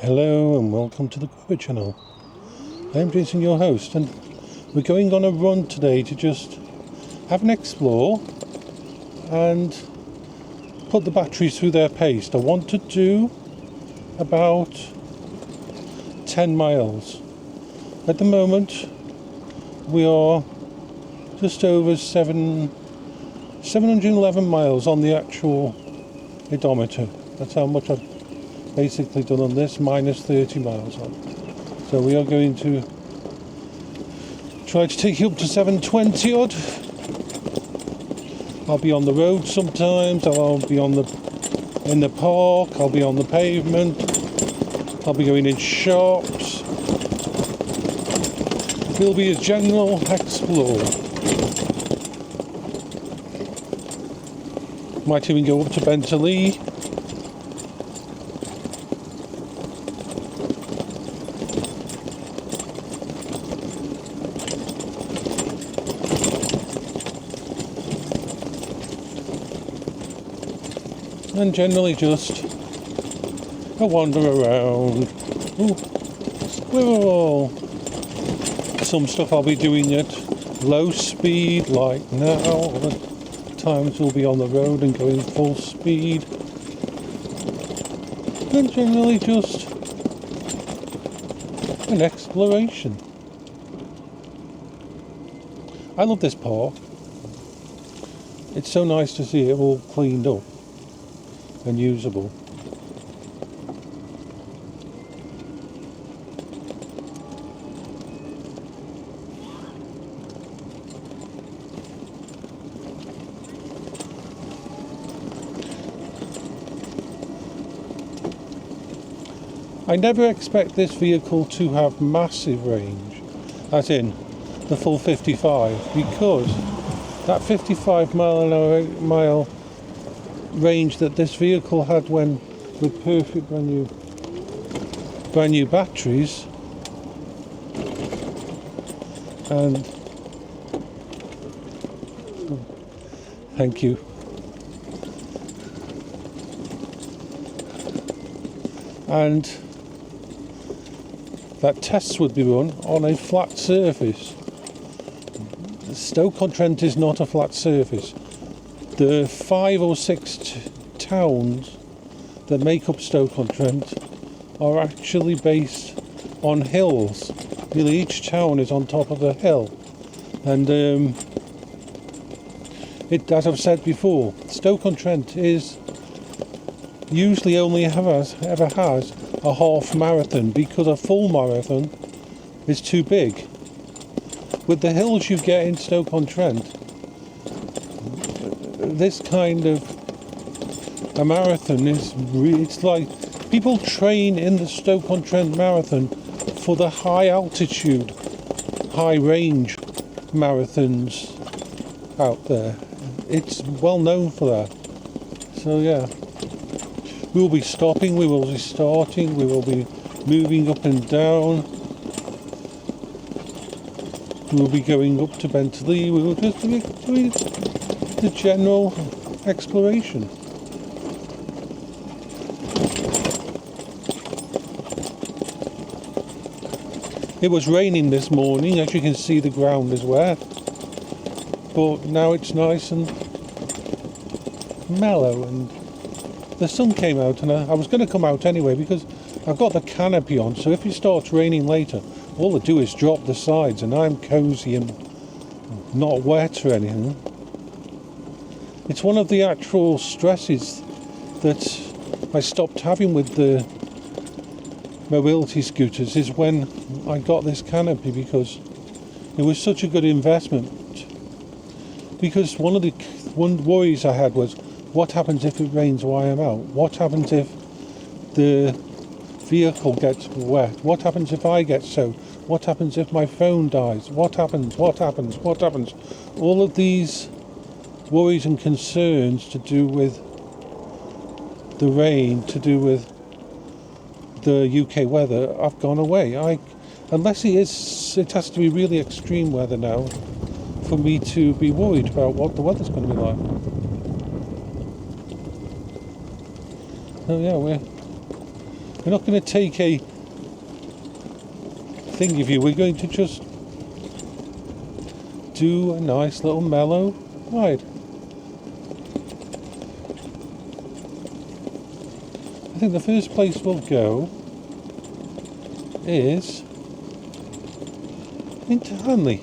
Hello and welcome to the Grover channel. I'm Jason, your host, and we're going on a run today to just have an explore and put the batteries through their pace. I want to do about 10 miles. At the moment we are just over 711 miles on the actual odometer. That's how much I've basically done on this, minus 30 miles on. So we are going to try to take you up to 720 odd. I'll be on the road sometimes, I'll be in the park, I'll be on the pavement, I'll be going in shops. It'll be a general explore. Might even go up to Bentley. And generally just a wander around. Ooh, squirrel! Some stuff I'll be doing at low speed, like now. Other times we'll be on the road and going full speed. And generally just an exploration. I love this park. It's so nice to see it all cleaned up and usable. I never expect this vehicle to have massive range, as in the full 55, because that 55 mile range that this vehicle had when with perfect brand new batteries, and thank you. And that tests would be run on a flat surface. Stoke-on-Trent is not a flat surface. The 5 or 6 towns that make up Stoke-on-Trent are actually based on hills. Nearly each town is on top of a hill. And as I've said before, Stoke-on-Trent is usually only ever has a half marathon, because a full marathon is too big. With the hills you get in Stoke-on-Trent, this kind of a marathon it's like people train in the Stoke-on-Trent marathon for the high altitude, high range marathons out there. It's well known for that. So yeah, we will be stopping, we will be starting, we will be moving up and down. We will be going up to Bentley. We will just be doing the general exploration. It was raining this morning, as you can see the ground is wet, but now it's nice and mellow, and the sun came out, and I was going to come out anyway because I've got the canopy on, so if it starts raining later, all I do is drop the sides and I'm cosy and not wet or anything. It's one of the actual stresses that I stopped having with the mobility scooters is when I got this canopy, because it was such a good investment. Because one worries I had was, what happens if it rains while I'm out? What happens if the vehicle gets wet? What happens if I get soaked? What happens if my phone dies? What happens? All of these worries and concerns to do with the rain, to do with the UK weather, have gone away. Unless it has to be really extreme weather now for me to be worried about what the weather's going to be like. So yeah, We're not going to take a thing of you. We're going to just do a nice little mellow ride. I think the first place we'll go is into Hanley.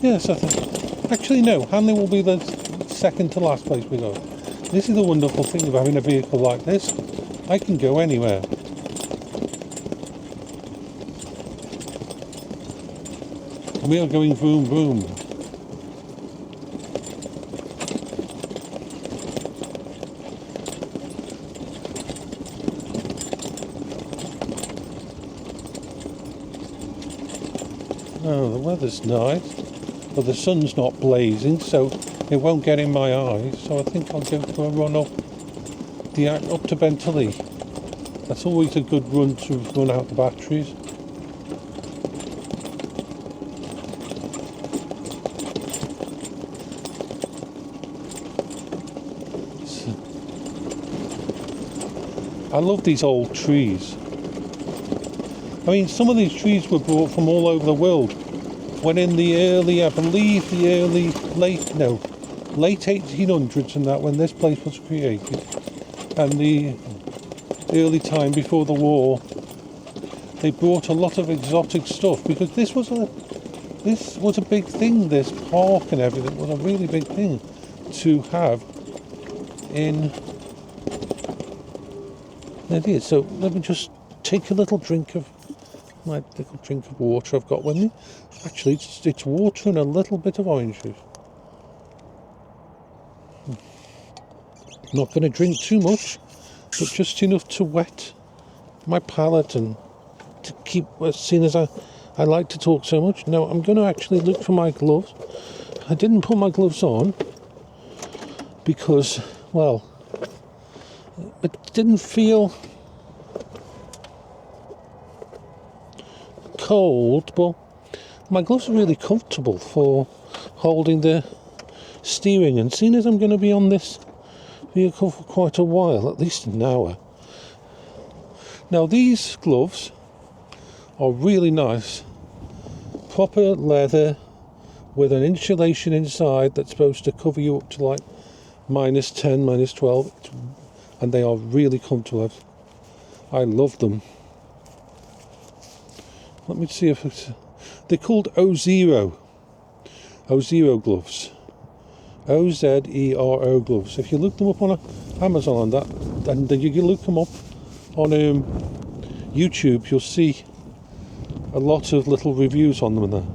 Yes, I think. Actually, no. Hanley will be the second to last place we go. This is the wonderful thing of having a vehicle like this. I can go anywhere. We are going vroom vroom. Oh, the weather's nice, but the sun's not blazing, so it won't get in my eyes. So I think I'll go for a run up to Bentley. That's always a good run to run out the batteries. I love these old trees. I mean, some of these trees were brought from all over the world. When in the early, I believe late 1800s and that, when this place was created, and the early time before the war, they brought a lot of exotic stuff, because this was a big thing. This park and everything was a really big thing to have in. It is. So let me just take a little drink of my little drink of water I've got with me. Actually, it's water and a little bit of orange juice. Not going to drink too much, but just enough to wet my palate and to keep, seeing as I like to talk so much. Now I'm going to actually look for my gloves. I didn't put my gloves on because, well, it didn't feel cold, but my gloves are really comfortable for holding the steering, and seeing as I'm going to be on this vehicle for quite a while, at least an hour. Now these gloves are really nice, proper leather with an insulation inside that's supposed to cover you up to like -10, -12, and they are really comfortable. I love them. Let me see if it's... They're called Azeal gloves. Ozero gloves. If you look them up on Amazon and that, and then you can look them up on YouTube, you'll see a lot of little reviews on them and that.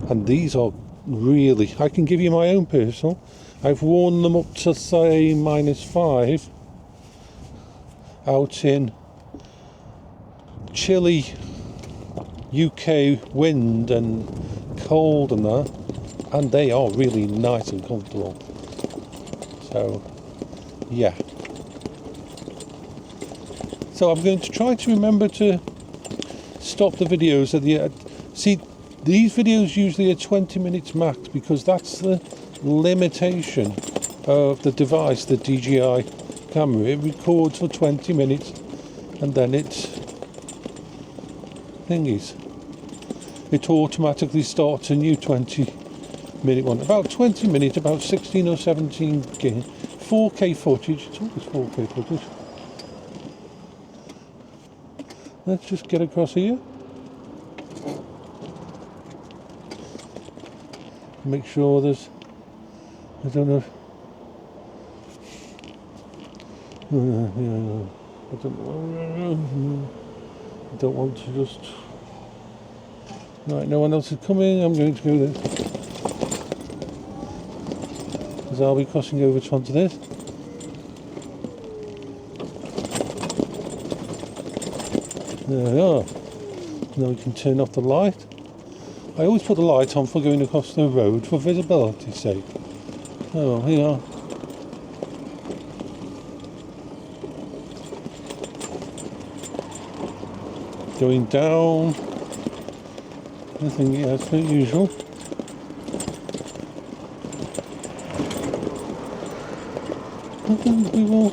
And these are really... I can give you my own personal. I've worn them up to say -5 out in chilly UK wind and cold and that, and they are really nice and comfortable. So yeah, so I'm going to try to remember to stop the videos at the see, these videos usually are 20 minutes max, because that's the limitation of the device, the DJI camera. It records for 20 minutes and then it automatically starts a new 20-minute one. About 20 minutes, about 16 or 17 4K footage. It's always 4K footage. Let's just get across here. Make sure there's... I don't know. I don't want to just... Right, no one else is coming. I'm going to go there, because I'll be crossing over onto this. There we are. Now we can turn off the light. I always put the light on for going across the road for visibility's sake. Oh, here we are. Going down. Nothing, yeah, it's not usual. I think we will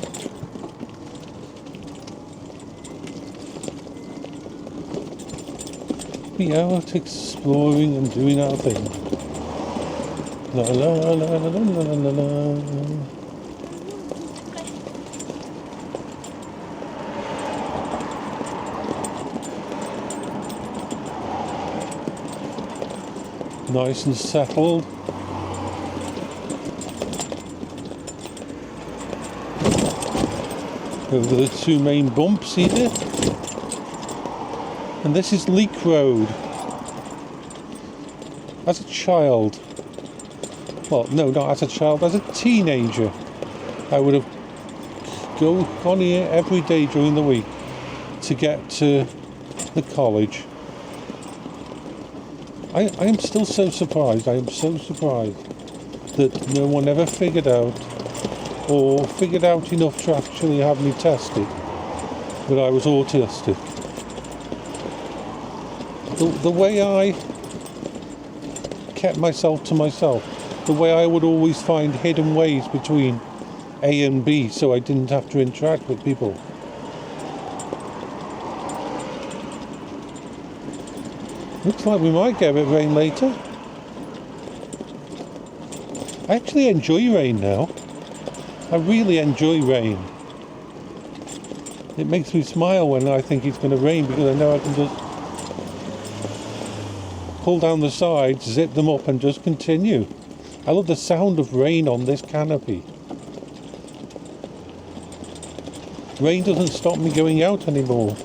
be out exploring and doing our thing. La la la la la la la la. Nice and settled. Over the two main bumps here. And this is Leak Road. As a child, well, no, not as a child, as a teenager, I would have gone here every day during the week to get to the college. I am still so surprised, I am so surprised that no one ever figured out enough to actually have me tested that I was autistic. The way I kept myself to myself, the way I would always find hidden ways between A and B so I didn't have to interact with people. Looks like we might get a bit of rain later. I actually enjoy rain now. I really enjoy rain. It makes me smile when I think it's going to rain because I know I can just pull down the sides, zip them up and just continue. I love the sound of rain on this canopy. Rain doesn't stop me going out anymore.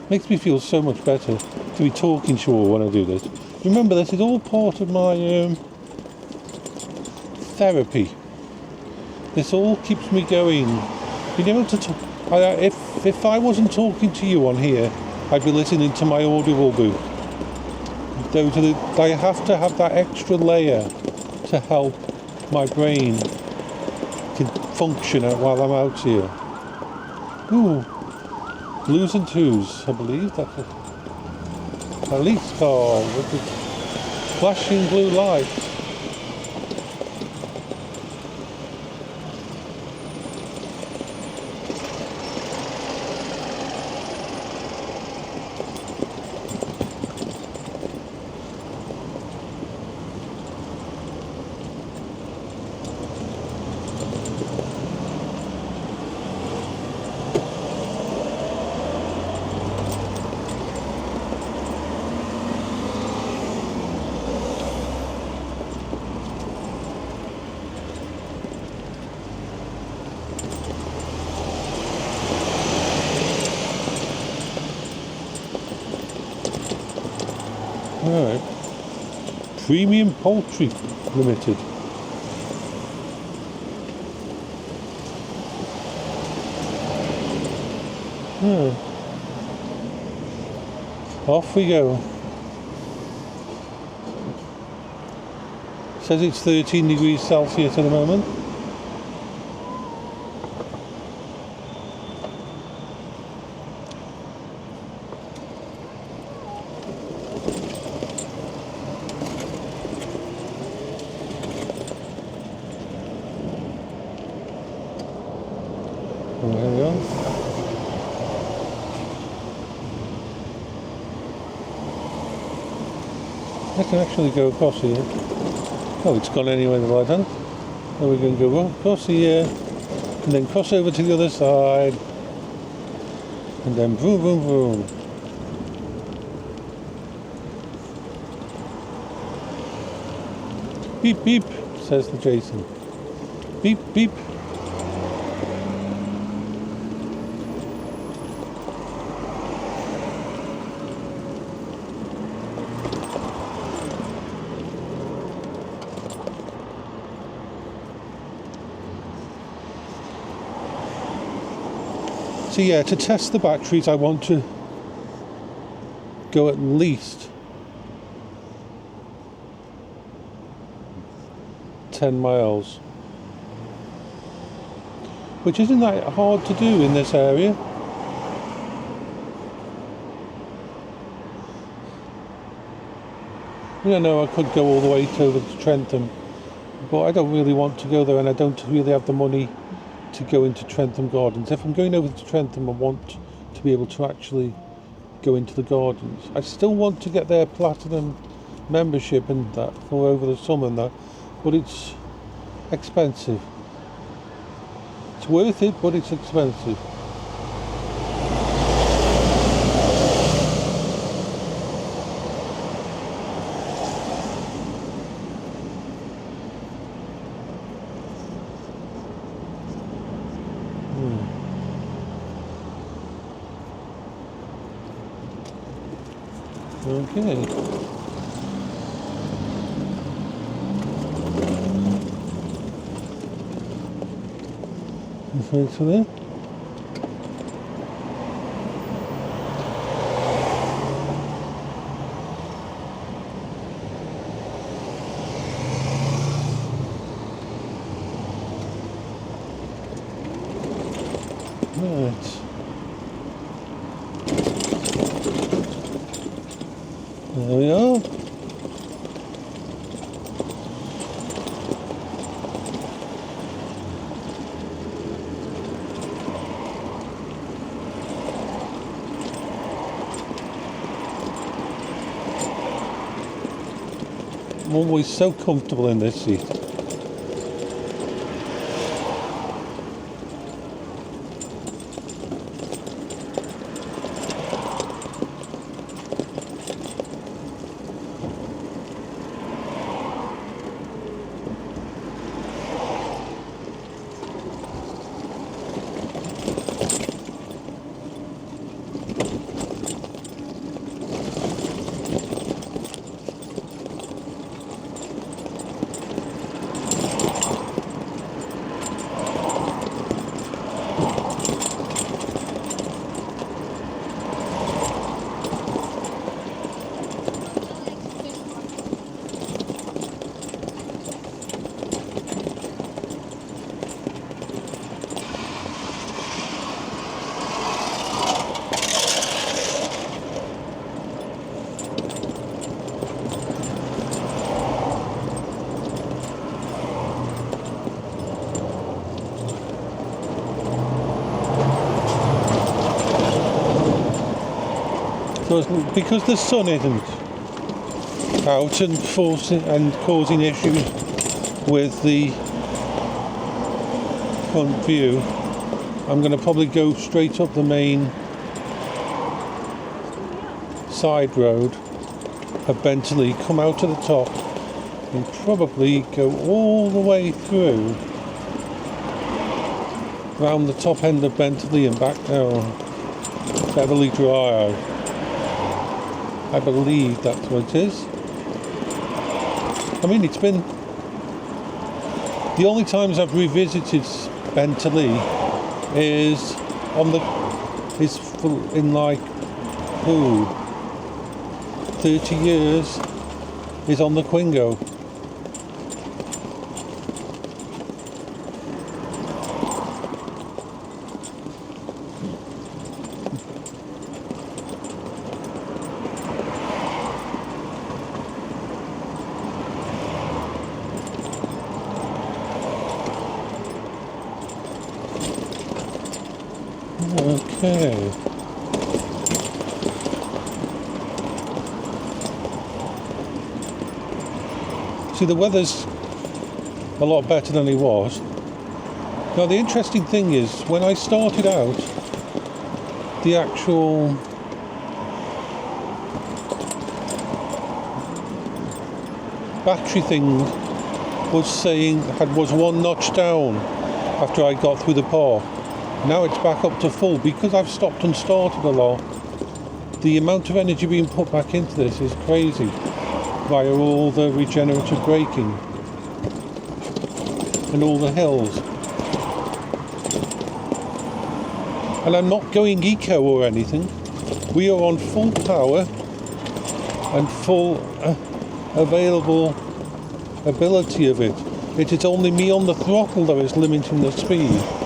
Makes me feel so much better to be talking to you all when I do this. Remember, this is all part of my therapy. This all keeps me going. Being able to talk. If I wasn't talking to you on here, I'd be listening to my Audible booth. I have to have that extra layer to help my brain can function while I'm out here. Ooh, blues and twos, I believe that's a police car with the flashing blue lights. Alright. Premium Poultry Limited. Off we go. Says it's 13 degrees Celsius at the moment. There we go. I can actually go across here. Oh, it's gone anyway the light on. So we're going to go across here and then cross over to the other side and then vroom vroom vroom. Beep beep, says the Jason. Beep beep. So yeah, to test the batteries I want to go at least 10 miles. Which isn't that hard to do in this area. You know, I could go all the way over to Trentham, but I don't really want to go there, and I don't really have the money to go into Trentham Gardens. If I'm going over to Trentham, I want to be able to actually go into the gardens. I still want to get their platinum membership and that for over the summer and that, but it's expensive. It's worth it, but it's expensive. Okay. Thanks for that. Right. There we are. I'm always so comfortable in this seat. Because the sun isn't out and causing issues with the front view, I'm going to probably go straight up the main side road of Bentley, come out to the top and probably go all the way through around the top end of Bentley and back down Beverly Drive. I believe that's what it is. I mean, it's been the only times I've revisited Bentley is in like 30 years is on the Quingo. Okay. See, the weather's a lot better than it was. Now, the interesting thing is, when I started out, the actual battery thing was one notch down after I got through the park. Now it's back up to full because I've stopped and started a lot. The amount of energy being put back into this is crazy via all the regenerative braking and all the hills. And I'm not going eco or anything. We are on full power and full available ability of it. It is only me on the throttle that is limiting the speed.